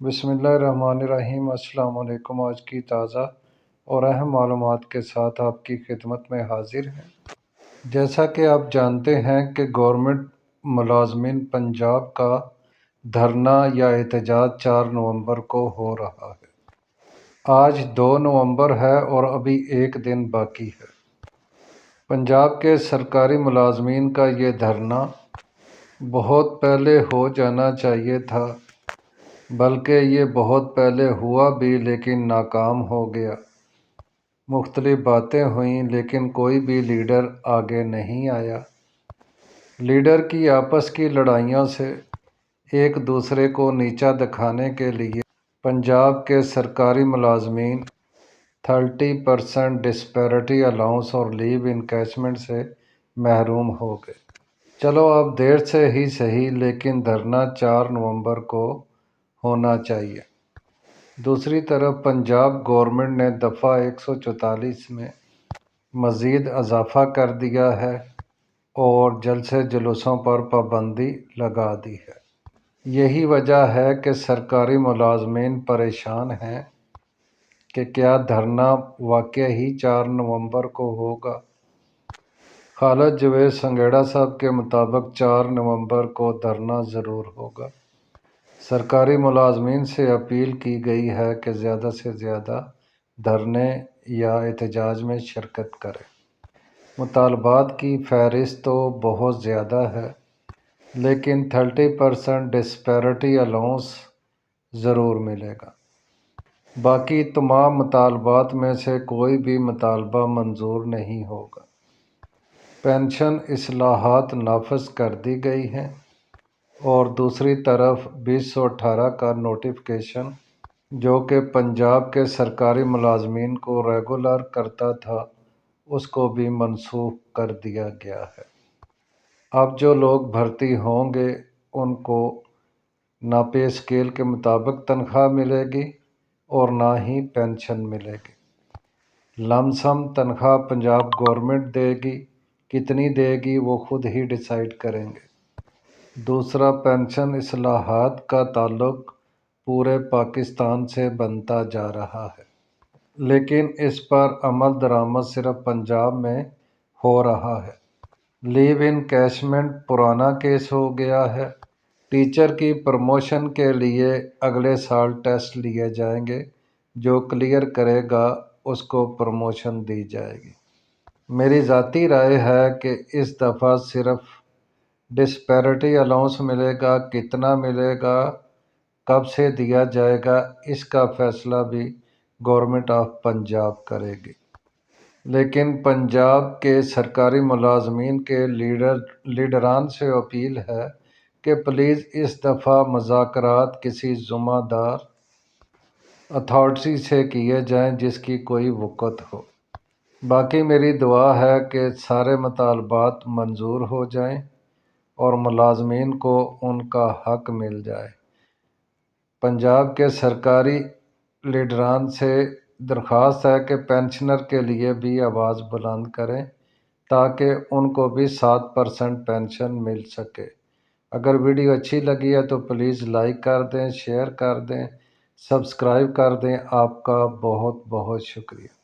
بسم اللہ الرحمن الرحیم۔ السلام علیکم۔ آج کی تازہ اور اہم معلومات کے ساتھ آپ کی خدمت میں حاضر ہیں۔ جیسا کہ آپ جانتے ہیں کہ گورنمنٹ ملازمین پنجاب کا دھرنا یا احتجاج 4 نومبر کو ہو رہا ہے۔ آج 2 نومبر ہے اور ابھی ایک دن باقی ہے۔ پنجاب کے سرکاری ملازمین کا یہ دھرنا بہت پہلے ہو جانا چاہیے تھا، بلکہ یہ بہت پہلے ہوا بھی لیکن ناکام ہو گیا۔ مختلف باتیں ہوئیں لیکن کوئی بھی لیڈر آگے نہیں آیا۔ لیڈر کی آپس کی لڑائیوں سے ایک دوسرے کو نیچا دکھانے کے لیے پنجاب کے سرکاری ملازمین 30% ڈسپیرٹی الاؤنس اور لیو انکیشمنٹ سے محروم ہو گئے۔ چلو اب دیر سے ہی صحیح، لیکن دھرنا 4 نومبر کو ہونا چاہیے۔ دوسری طرف پنجاب گورنمنٹ نے دفعہ 144 میں مزید اضافہ کر دیا ہے اور جلسے جلوسوں پر پابندی لگا دی ہے۔ یہی وجہ ہے کہ سرکاری ملازمین پریشان ہیں کہ کیا دھرنا واقعی 4 نومبر کو ہوگا۔ خالد جاوید سنگھیڑا صاحب کے مطابق 4 نومبر کو دھرنا ضرور ہوگا۔ سرکاری ملازمین سے اپیل کی گئی ہے کہ زیادہ سے زیادہ دھرنے یا احتجاج میں شرکت کریں۔ مطالبات کی فہرست تو بہت زیادہ ہے، لیکن 30% ڈسپیرٹی الاؤنس ضرور ملے گا۔ باقی تمام مطالبات میں سے کوئی بھی مطالبہ منظور نہیں ہوگا۔ پنشن اصلاحات نافذ کر دی گئی ہیں اور دوسری طرف 2018 کا نوٹیفکیشن جو کہ پنجاب کے سرکاری ملازمین کو ریگولر کرتا تھا، اس کو بھی منسوخ کر دیا گیا ہے۔ اب جو لوگ بھرتی ہوں گے ان کو نہ پے اسکیل کے مطابق تنخواہ ملے گی اور نہ ہی پینشن ملے گی۔ لم سم تنخواہ پنجاب گورنمنٹ دے گی، کتنی دے گی وہ خود ہی ڈیسائیڈ کریں گے۔ دوسرا، پنشن اصلاحات کا تعلق پورے پاکستان سے بنتا جا رہا ہے، لیکن اس پر عمل درآمد صرف پنجاب میں ہو رہا ہے۔ لیو انکیشمنٹ پرانا کیس ہو گیا ہے۔ ٹیچر کی پروموشن کے لیے اگلے سال ٹیسٹ لیے جائیں گے، جو کلیئر کرے گا اس کو پروموشن دی جائے گی۔ میری ذاتی رائے ہے کہ اس دفعہ صرف ڈسپیرٹی الاؤنس ملے گا، کتنا ملے گا، کب سے دیا جائے گا، اس کا فیصلہ بھی گورنمنٹ آف پنجاب کرے گی۔ لیکن پنجاب کے سرکاری ملازمین کے لیڈران سے اپیل ہے کہ پلیز اس دفعہ مذاکرات کسی ذمہ دار اتھارٹی سے کیے جائیں جس کی کوئی وقت ہو۔ باقی میری دعا ہے کہ سارے مطالبات منظور ہو جائیں اور ملازمین کو ان کا حق مل جائے۔ پنجاب کے سرکاری لیڈران سے درخواست ہے کہ پینشنر کے لیے بھی آواز بلند کریں تاکہ ان کو بھی 7% پینشن مل سکے۔ اگر ویڈیو اچھی لگی ہے تو پلیز لائک کر دیں، شیئر کر دیں، سبسکرائب کر دیں۔ آپ کا بہت بہت شکریہ۔